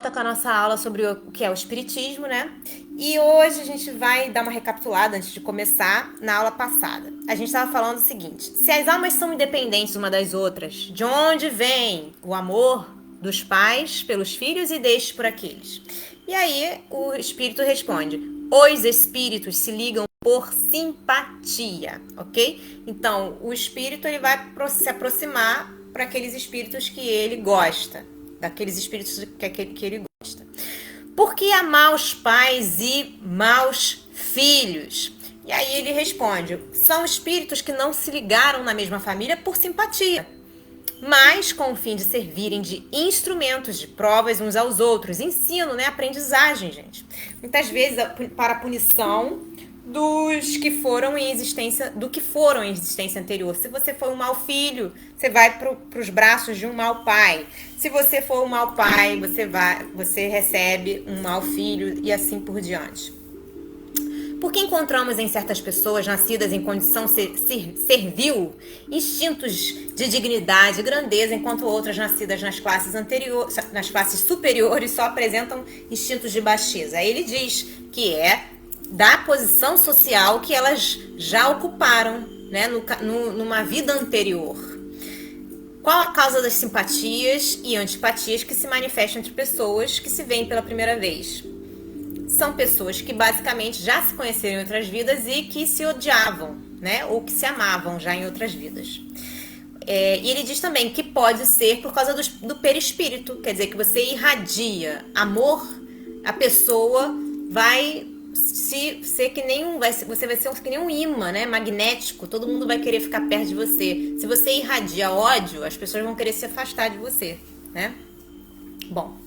volta com a nossa aula sobre o que é o espiritismo, né? E hoje a gente vai dar uma recapitulada antes de começar na aula passada. A gente estava falando o seguinte: se as almas são independentes uma das outras, de onde vem o amor dos pais pelos filhos e destes por aqueles? E aí o espírito responde: os espíritos se ligam por simpatia, ok? Então o espírito ele vai se aproximar para aqueles espíritos que ele gosta, daqueles espíritos que ele gosta. Por que há maus pais e maus filhos? E aí ele responde: são espíritos que não se ligaram na mesma família por simpatia, mas com o fim de servirem de instrumentos de provas uns aos outros. Ensino, né? Aprendizagem, gente. Muitas vezes para a punição dos que foram em existência, do que foram em existência anterior. Se você for um mau filho, você vai para os braços de um mau pai. Se você for um mau pai, você recebe um mau filho e assim por diante. Porque encontramos em certas pessoas nascidas em condição servil instintos de dignidade e grandeza, enquanto outras nascidas nas classes superiores só apresentam instintos de baixeza. Aí ele diz que é da posição social que elas já ocuparam, né, numa vida anterior. Qual a causa das simpatias e antipatias que se manifestam entre pessoas que se veem pela primeira vez? São pessoas que basicamente já se conheceram em outras vidas e que se odiavam, né? Ou que se amavam já em outras vidas. E ele diz também que pode ser por causa do perispírito, quer dizer que você irradia amor, a pessoa vai ser que nem você vai ser que nem um imã, né? Magnético, todo mundo vai querer ficar perto de você. Se você irradia ódio, as pessoas vão querer se afastar de você, né? Bom,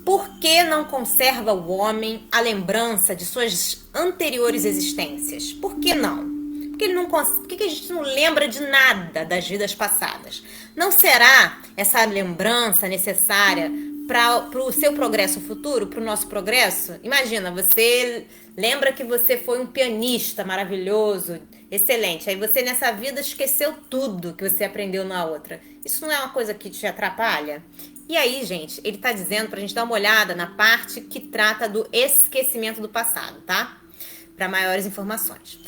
por que não conserva o homem a lembrança de suas anteriores existências? Por que não? Por que a gente não lembra de nada das vidas passadas? Não será essa lembrança necessária para o seu progresso futuro, para o nosso progresso? Imagina, você lembra que você foi um pianista maravilhoso, excelente. Aí você nessa vida esqueceu tudo que você aprendeu na outra. Isso não é uma coisa que te atrapalha? E aí, gente, ele tá dizendo pra gente dar uma olhada na parte que trata do esquecimento do passado, tá? Para maiores informações.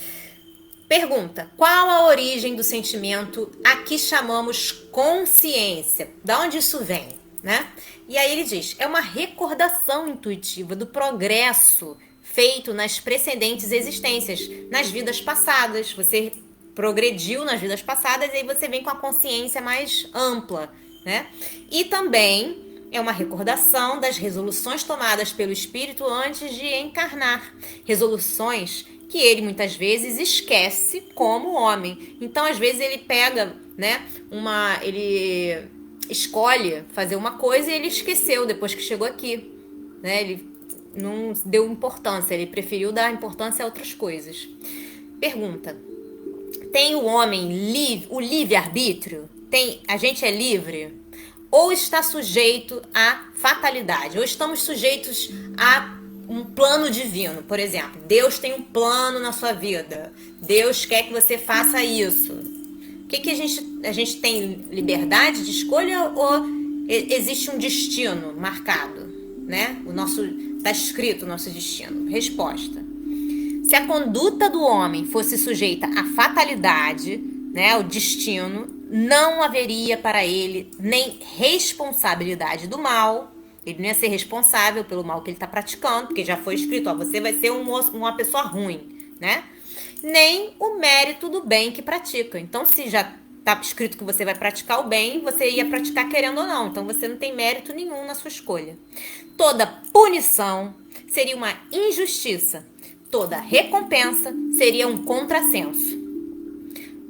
Pergunta: qual a origem do sentimento a que chamamos consciência? Da onde isso vem, né? E aí ele diz: é uma recordação intuitiva do progresso feito nas precedentes existências, nas vidas passadas. Você progrediu nas vidas passadas e aí você vem com a consciência mais ampla, né? E também é uma recordação das resoluções tomadas pelo espírito antes de encarnar. Resoluções que ele muitas vezes esquece como homem. Então, às vezes, ele pega, né, ele escolhe fazer uma coisa e ele esqueceu depois que chegou aqui, né? Ele não deu importância, ele preferiu dar importância a outras coisas. Pergunta: tem o homem o livre-arbítrio? A gente é livre? Ou está sujeito à fatalidade? Ou estamos sujeitos a um plano divino? Por exemplo, Deus tem um plano na sua vida. Deus quer que você faça isso. O que a gente tem liberdade de escolha ou existe um destino marcado, né? Está escrito o nosso destino. Resposta: se a conduta do homem fosse sujeita à fatalidade, né, ao destino, não haveria para ele nem responsabilidade do mal. Ele não ia ser responsável pelo mal que ele está praticando, porque já foi escrito: ó, você vai ser uma pessoa ruim, né? Nem o mérito do bem que pratica. Então, se já está escrito que você vai praticar o bem, você ia praticar querendo ou não. Então, você não tem mérito nenhum na sua escolha. Toda punição seria uma injustiça. Toda recompensa seria um contrassenso.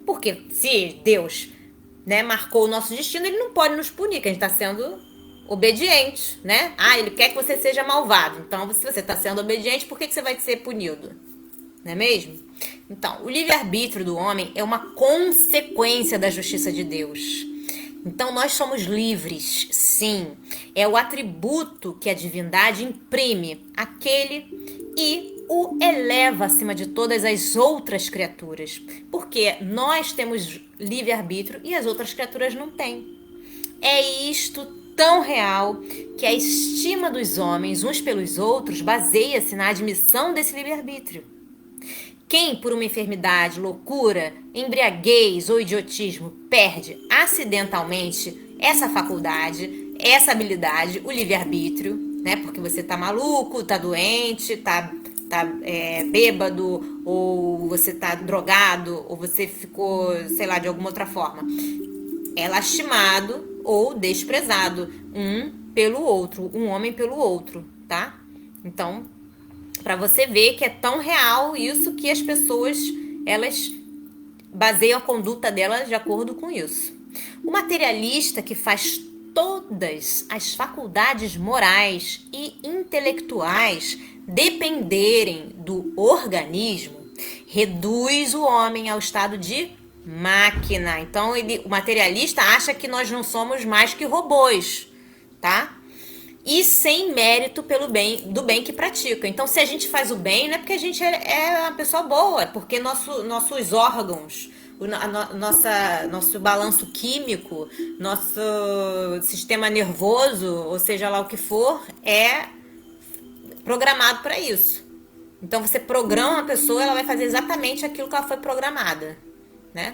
Porque se Deus, né, marcou o nosso destino, ele não pode nos punir, que a gente está sendo obediente, né? Ele quer que você seja malvado. Então, se você está sendo obediente, por que você vai ser punido? Não é mesmo? Então, o livre-arbítrio do homem é uma consequência da justiça de Deus. Então, nós somos livres, sim. É o atributo que a divindade imprime àquele e o eleva acima de todas as outras criaturas. Porque nós temos livre-arbítrio e as outras criaturas não têm. É isto tão real que a estima dos homens uns pelos outros baseia-se na admissão desse livre-arbítrio. Quem, por uma enfermidade, loucura, embriaguez ou idiotismo, perde acidentalmente essa faculdade, essa habilidade, o livre-arbítrio, né? Porque você tá maluco, tá doente, tá bêbado, ou você tá drogado, ou você ficou, sei lá, de alguma outra forma. É lastimado ou desprezado um pelo outro, um homem pelo outro, tá? Então, para você ver que é tão real isso que as pessoas, elas baseiam a conduta delas de acordo com isso. O materialista que faz todas as faculdades morais e intelectuais dependerem do organismo, reduz o homem ao estado de máquina. Então, o materialista acha que nós não somos mais que robôs, tá? E sem mérito do bem que pratica. Então, se a gente faz o bem, não é porque a gente é uma pessoa boa, é porque nossos órgãos, nosso balanço químico, nosso sistema nervoso, ou seja lá o que for, é programado para isso. Então, você programa a pessoa, ela vai fazer exatamente aquilo que ela foi programada, né?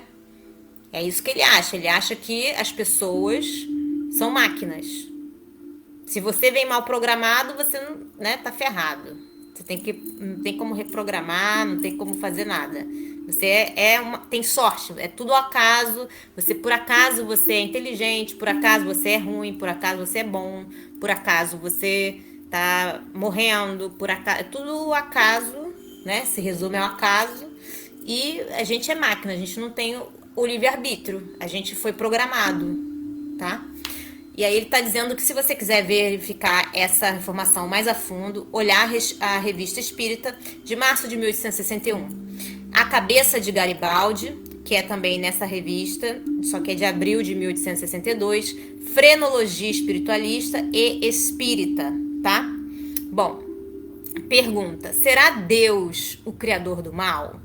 É isso que ele acha. Ele acha que as pessoas são máquinas. Se você vem mal programado, você não, né, tá ferrado. Você não tem como reprogramar, não tem como fazer nada. Você tem sorte, é tudo ao acaso. Por acaso você é inteligente, por acaso você é ruim, por acaso você é bom, por acaso você tá morrendo, por acaso, é tudo acaso, né? Se resume ao acaso. E a gente é máquina, a gente não tem o livre-arbítrio, a gente foi programado, tá? E aí ele está dizendo que se você quiser verificar essa informação mais a fundo, olhar a Revista Espírita de março de 1861. A Cabeça de Garibaldi, que é também nessa revista, só que é de abril de 1862, Frenologia Espiritualista e Espírita, tá? Bom, pergunta, será Deus o criador do mal?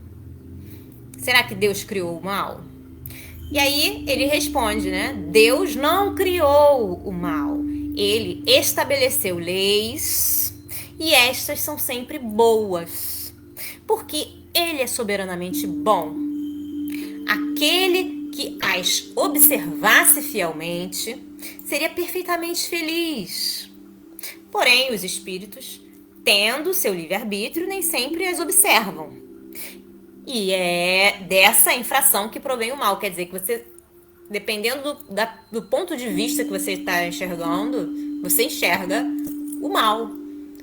Será que Deus criou o mal? E aí ele responde, né? Deus não criou o mal. Ele estabeleceu leis e estas são sempre boas. Porque ele é soberanamente bom. Aquele que as observasse fielmente seria perfeitamente feliz. Porém, os espíritos, tendo seu livre-arbítrio, nem sempre as observam. E é dessa infração que provém o mal. Quer dizer que você, dependendo do ponto de vista que você está enxergando, você enxerga o mal.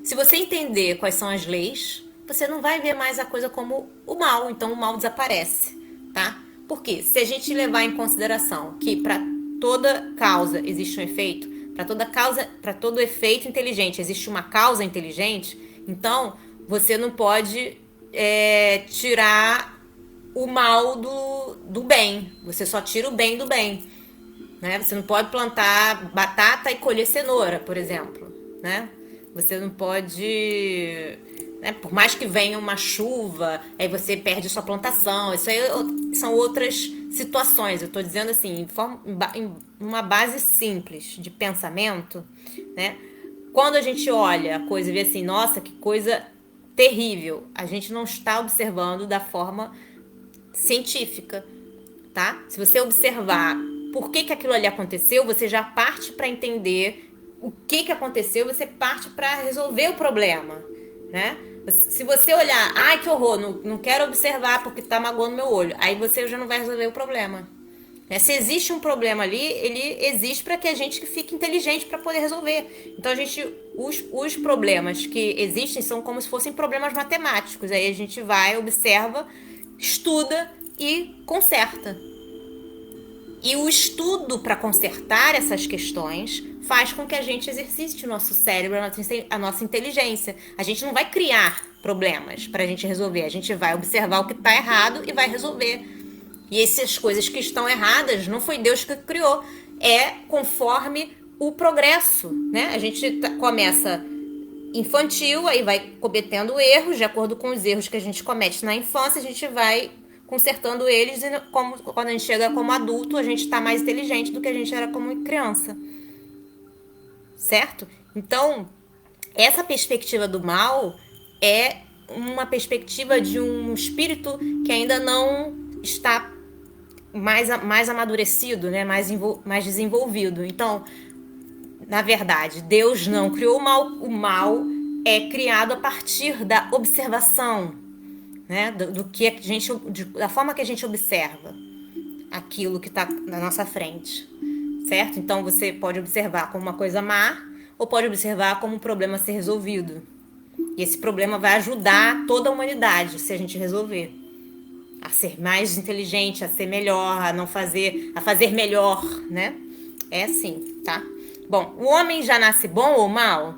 Se você entender quais são as leis, você não vai ver mais a coisa como o mal. Então o mal desaparece, tá? Por quê? Se a gente levar em consideração que para toda causa existe um efeito, para todo efeito inteligente existe uma causa inteligente, então você não pode tirar o mal do bem. Você só tira o bem do bem, né? Você não pode plantar batata e colher cenoura, por exemplo, né? Você não pode, né? Por mais que venha uma chuva, aí você perde sua plantação. Isso aí são outras situações. Eu estou dizendo assim, em uma base simples de pensamento, né? Quando a gente olha a coisa e vê assim, nossa, que coisa terrível, a gente não está observando da forma científica, tá? Se você observar por que aquilo ali aconteceu, você já parte para entender o que aconteceu, você parte para resolver o problema, né? Se você olhar, ai que horror, não quero observar porque tá magoando meu olho, aí você já não vai resolver o problema. Se existe um problema ali, ele existe para que a gente fique inteligente para poder resolver. Então os problemas que existem são como se fossem problemas matemáticos. Aí a gente vai, observa, estuda e conserta. E o estudo para consertar essas questões faz com que a gente exercite o nosso cérebro, a nossa inteligência. A gente não vai criar problemas para a gente resolver. A gente vai observar o que está errado e vai resolver. E essas coisas que estão erradas não foi Deus que criou, é conforme o progresso, né? A gente começa infantil, aí vai cometendo erros, de acordo com os erros que a gente comete na infância, a gente vai consertando eles e quando a gente chega como adulto, a gente está mais inteligente do que a gente era como criança. certo? Então, essa perspectiva do mal é uma perspectiva de um espírito que ainda não está mais amadurecido, né? mais desenvolvido. Então, na verdade, Deus não criou o mal. O mal é criado a partir da observação, né? Do que a gente, da forma que a gente observa aquilo que está na nossa frente, certo? Então você pode observar como uma coisa má ou pode observar como um problema a ser resolvido. E esse problema vai ajudar toda a humanidade se a gente resolver. A ser mais inteligente, a ser melhor, a fazer melhor, né? É assim, tá? Bom, o homem já nasce bom ou mal?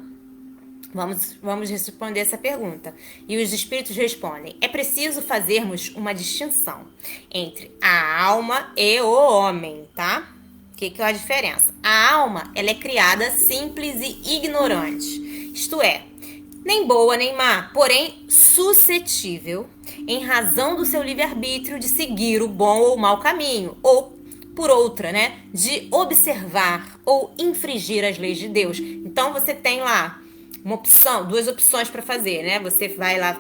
Vamos responder essa pergunta. E os espíritos respondem: é preciso fazermos uma distinção entre a alma e o homem, tá? O que é a diferença? A alma, ela é criada simples e ignorante. Isto é, nem boa nem má, porém suscetível, em razão do seu livre-arbítrio, de seguir o bom ou o mau caminho, ou, por outra, né, de observar ou infringir as leis de Deus. Então você tem lá uma opção, duas opções para fazer, né? Você vai lá,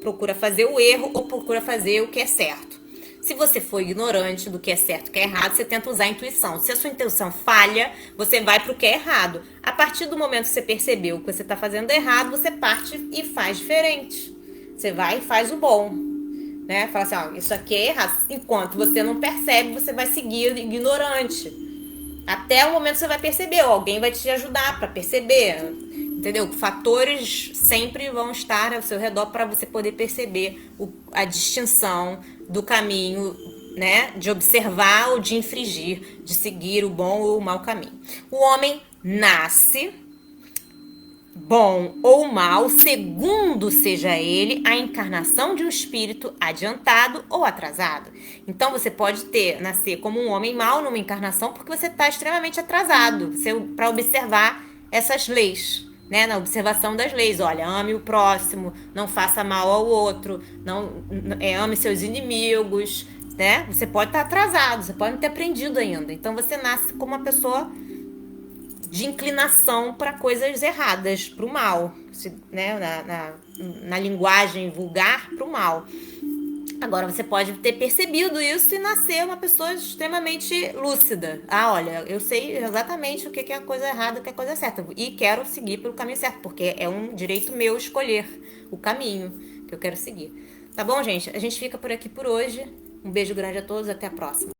procura fazer o erro ou procura fazer o que é certo. Se você for ignorante do que é certo e o que é errado, você tenta usar a intuição. Se a sua intuição falha, você vai para o que é errado. A partir do momento que você percebeu que você está fazendo errado, você parte e faz diferente. Você vai e faz o bom, né? Fala assim, ó, isso aqui é errado. Enquanto você não percebe, você vai seguir ignorante. Até o momento que você vai perceber, alguém vai te ajudar para perceber, entendeu? Fatores sempre vão estar ao seu redor para você poder perceber a distinção do caminho, né? De observar ou de infringir, de seguir o bom ou o mau caminho. O homem nasce bom ou mal, segundo seja ele a encarnação de um espírito adiantado ou atrasado. Então você pode nascer como um homem mau numa encarnação porque você está extremamente atrasado para observar essas leis, né? Na observação das leis, olha, ame o próximo, não faça mal ao outro, ame seus inimigos, né? Você pode estar atrasado, você pode não ter aprendido ainda. Então você nasce como uma pessoa de inclinação para coisas erradas, para o mal, né? Na linguagem vulgar, para o mal. Agora, você pode ter percebido isso e nascer uma pessoa extremamente lúcida. Ah, olha, eu sei exatamente o que é a coisa errada e o que é a coisa certa. E quero seguir pelo caminho certo, porque é um direito meu escolher o caminho que eu quero seguir. Tá bom, gente? A gente fica por aqui por hoje. Um beijo grande a todos, até a próxima.